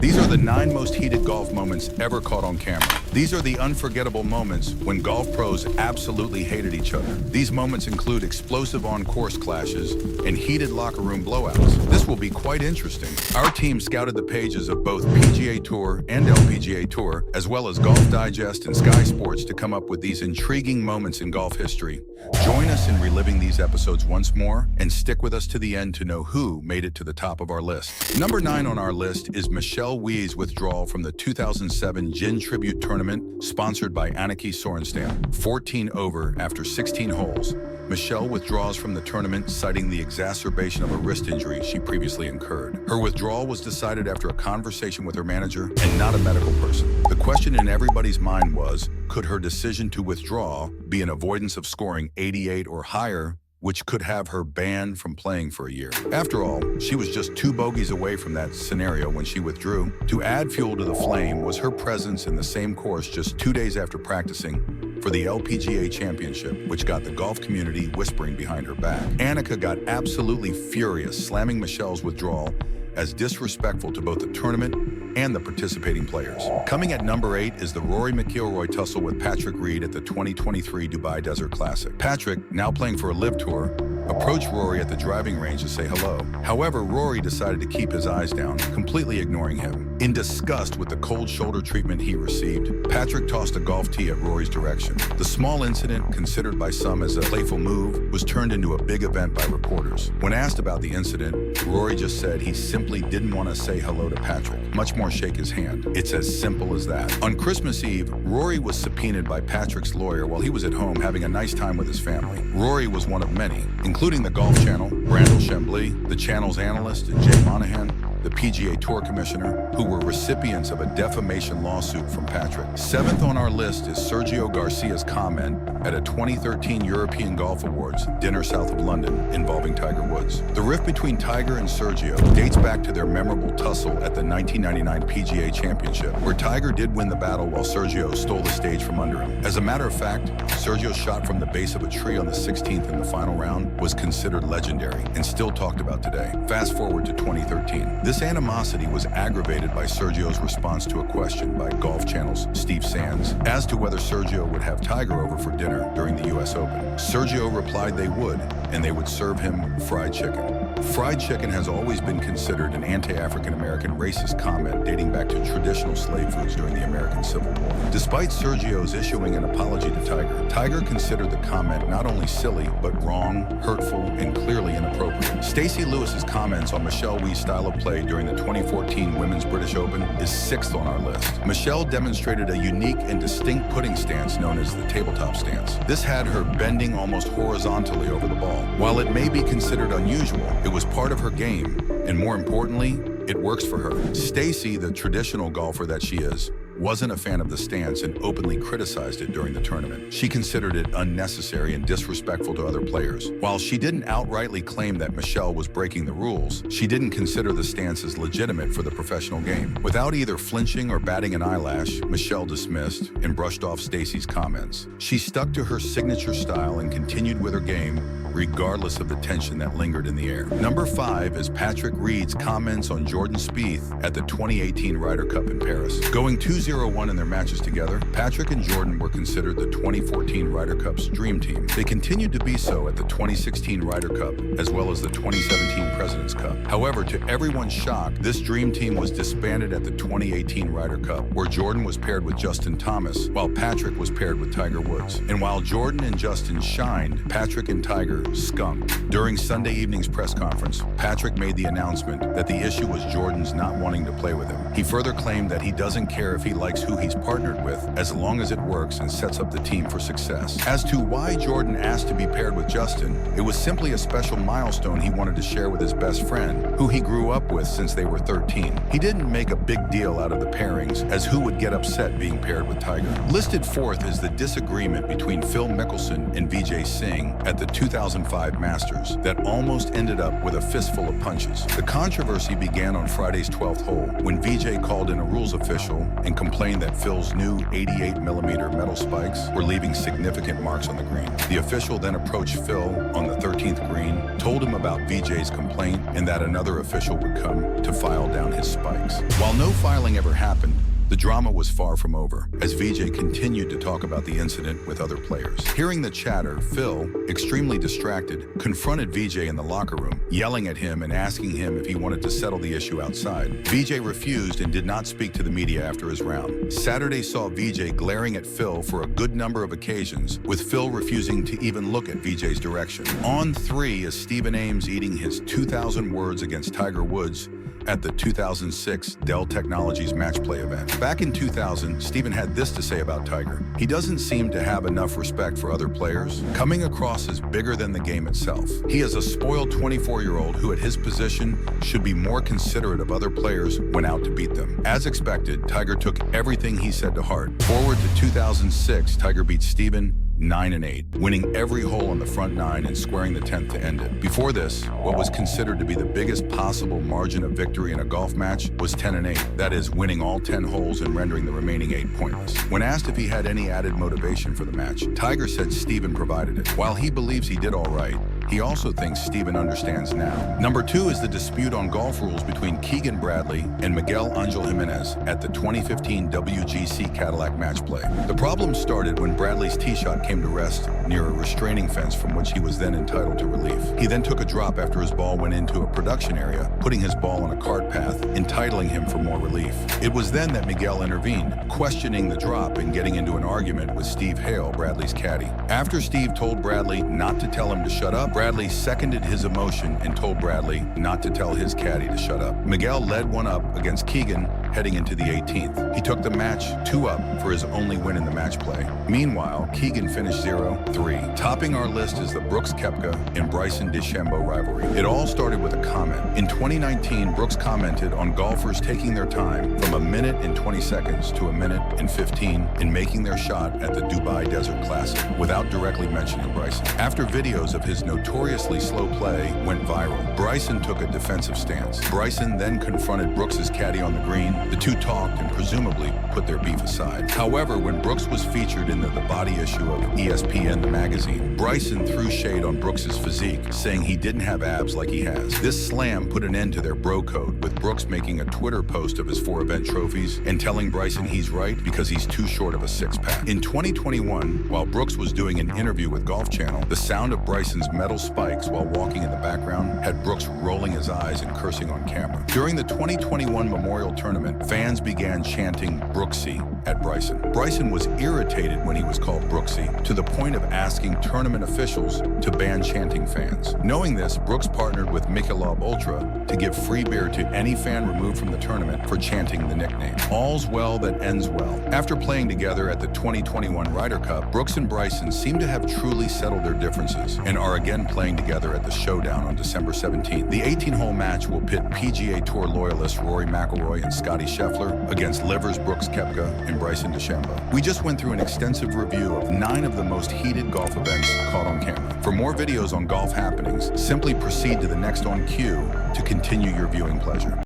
These are the 9 most heated golf moments ever caught on camera. These are the unforgettable moments when golf pros absolutely hated each other. These moments include explosive on-course clashes and heated locker room blowouts. This will be quite interesting. Our team scouted the pages of both PGA Tour and LPGA Tour, as well as Golf Digest and Sky Sports to come up with these intriguing moments in golf history. Join us in reliving these episodes once more and stick with us to the end to know who made it to the top of our list. Number 9 on our list is Michelle Wie's withdrawal from the 2007 Gin Tribute Tournament sponsored by Annika Sorenstam. 14 over after 16 holes, Michelle withdraws from the tournament citing the exacerbation of a wrist injury she previously incurred. Her withdrawal was decided after a conversation with her manager and not a medical person. The question in everybody's mind was, could her decision to withdraw be an avoidance of scoring 88 or higher, which could have her banned from playing for a year? After all, she was just 2 bogeys away from that scenario when she withdrew. To add fuel to the flame was her presence in the same course just 2 days after practicing for the LPGA Championship, which got the golf community whispering behind her back. Annika got absolutely furious, slamming Michelle's withdrawal as disrespectful to both the tournament and the participating players. Coming at number 8 is the Rory McIlroy tussle with Patrick Reed at the 2023 Dubai Desert Classic. Patrick, now playing for a LIV Tour, approached Rory at the driving range to say hello. However, Rory decided to keep his eyes down, completely ignoring him. In disgust with the cold shoulder treatment he received, Patrick tossed a golf tee at Rory's direction. The small incident, considered by some as a playful move, was turned into a big event by reporters. When asked about the incident, Rory just said he simply didn't want to say hello to Patrick, much more shake his hand. It's as simple as that. On Christmas Eve, Rory was subpoenaed by Patrick's lawyer while he was at home having a nice time with his family. Rory was one of many, including the Golf Channel, Brandel Chambly, the channel's analyst, and Jay Monahan, the PGA Tour Commissioner, who were recipients of a defamation lawsuit from Patrick. 7th on our list is Sergio Garcia's comment at a 2013 European Golf Awards dinner south of London involving Tiger Woods. The rift between Tiger and Sergio dates back to their memorable tussle at the 1999 PGA Championship, where Tiger did win the battle while Sergio stole the stage from under him. As a matter of fact, Sergio's shot from the base of a tree on the 16th in the final round was considered legendary and still talked about today. Fast forward to 2013. This animosity was aggravated by Sergio's response to a question by Golf Channel's Steve Sands as to whether Sergio would have Tiger over for dinner during the US Open. Sergio replied they would, and they would serve him fried chicken. Fried chicken has always been considered an anti-African American racist comment dating back to traditional slave foods during the American Civil War. Despite Sergio's issuing an apology to Tiger, Tiger considered the comment not only silly, but wrong, hurtful, and clearly inappropriate. Stacey Lewis's comments on Michelle Wie's style of play during the 2014 Women's British Open is 6th on our list. Michelle demonstrated a unique and distinct putting stance known as the tabletop stance. This had her bending almost horizontally over the ball. While it may be considered unusual, it was part of her game, and more importantly, it works for her. Stacey, the traditional golfer that she is, wasn't a fan of the stance and openly criticized it during the tournament. She considered it unnecessary and disrespectful to other players. While she didn't outrightly claim that Michelle was breaking the rules, she didn't consider the stance as legitimate for the professional game. Without either flinching or batting an eyelash, Michelle dismissed and brushed off Stacey's comments. She stuck to her signature style and continued with her game, regardless of the tension that lingered in the air. Number 5 is Patrick Reed's comments on Jordan Spieth at the 2018 Ryder Cup in Paris. Going 2-0-1 in their matches together, Patrick and Jordan were considered the 2014 Ryder Cup's dream team. They continued to be so at the 2016 Ryder Cup, as well as the 2017 President's Cup. However, to everyone's shock, this dream team was disbanded at the 2018 Ryder Cup, where Jordan was paired with Justin Thomas, while Patrick was paired with Tiger Woods. And while Jordan and Justin shined, Patrick and Tiger skunked. During Sunday evening's press conference, Patrick made the announcement that the issue was Jordan's not wanting to play with him. He further claimed that he doesn't care if he likes who he's partnered with, as long as it works and sets up the team for success. As to why Jordan asked to be paired with Justin, it was simply a special milestone he wanted to share with his best friend, who he grew up with since they were 13. He didn't make a big deal out of the pairings, as who would get upset being paired with Tiger. Listed 4th is the disagreement between Phil Mickelson and Vijay Singh at the 2000 2005 Masters that almost ended up with a fistful of punches. The controversy began on Friday's 12th hole when VJ called in a rules official and complained that Phil's new 88mm metal spikes were leaving significant marks on the green. The official then approached Phil on the 13th green, told him about VJ's complaint and that another official would come to file down his spikes. While no filing ever happened, the drama was far from over, as VJ continued to talk about the incident with other players. Hearing the chatter, Phil, extremely distracted, confronted VJ in the locker room, yelling at him and asking him if he wanted to settle the issue outside. VJ refused and did not speak to the media after his round. Saturday saw VJ glaring at Phil for a good number of occasions, with Phil refusing to even look at VJ's direction. On 3 is Stephen Ames eating his 2,000 words against Tiger Woods at the 2006 Dell Technologies match play event. Back in 2000, Stephen had this to say about Tiger. He doesn't seem to have enough respect for other players, coming across as bigger than the game itself. He is a spoiled 24-year-old who at his position should be more considerate of other players when out to beat them. As expected, Tiger took everything he said to heart. Forward to 2006, Tiger beat Stephen 9-8, winning every hole on the front 9 and squaring the 10th to end it. Before this, what was considered to be the biggest possible margin of victory in a golf match was 10-8. That is, winning all 10 holes and rendering the remaining 8 pointless. When asked if he had any added motivation for the match, Tiger said Stephen provided it. While he believes he did all right, he also thinks Stephen understands now. Number 2 is the dispute on golf rules between Keegan Bradley and Miguel Angel Jimenez at the 2015 WGC Cadillac match play. The problem started when Bradley's tee shot came to rest near a restraining fence from which he was then entitled to relief. He then took a drop after his ball went into a production area, putting his ball on a cart path, entitling him for more relief. It was then that Miguel intervened, questioning the drop and getting into an argument with Steve Hale, Bradley's caddy. After Steve told Bradley not to tell him to shut up, Bradley seconded his emotion and told Bradley not to tell his caddy to shut up. Miguel led one up against Keegan heading into the 18th. He took the match 2 up for his only win in the match play. Meanwhile, Keegan finished 0-3. Topping our list is the Brooks Koepka and Bryson DeChambeau rivalry. It all started with a comment. In 2019, Brooks commented on golfers taking their time from 1 minute and 20 seconds to 1 minute and 15 in making their shot at the Dubai Desert Classic, without directly mentioning Bryson. After videos of his notoriously slow play went viral, Bryson took a defensive stance. Bryson then confronted Brooks's caddy on the green. The two talked and presumably put their beef aside. However, when Brooks was featured in the body issue of ESPN, the magazine, Bryson threw shade on Brooks's physique, saying he didn't have abs like he has. This slam put an end to their bro code, with Brooks making a Twitter post of his 4 event trophies and telling Bryson he's right because he's too short of a six-pack. In 2021, while Brooks was doing an interview with Golf Channel, the sound of Bryson's metal spikes while walking in the background had Brooks rolling his eyes and cursing on camera. During the 2021 Memorial Tournament, fans began chanting Brooksy at Bryson. Bryson was irritated when he was called Brooksy, to the point of asking tournament officials to ban chanting fans. Knowing this, Brooks partnered with Michelob Ultra to give free beer to any fan removed from the tournament for chanting the nickname. All's well that ends well. After playing together at the 2021 Ryder Cup, Brooks and Bryson seem to have truly settled their differences and are again playing together at the Showdown on December 17th. The 18-hole match will pit PGA Tour loyalists Rory McIlroy and Scotty Scheffler against Livers, Brooks Koepka, and Bryson DeChambeau. We just went through an extensive review of 9 of the most heated golf events caught on camera. For more videos on golf happenings, simply proceed to the next on cue to continue your viewing pleasure.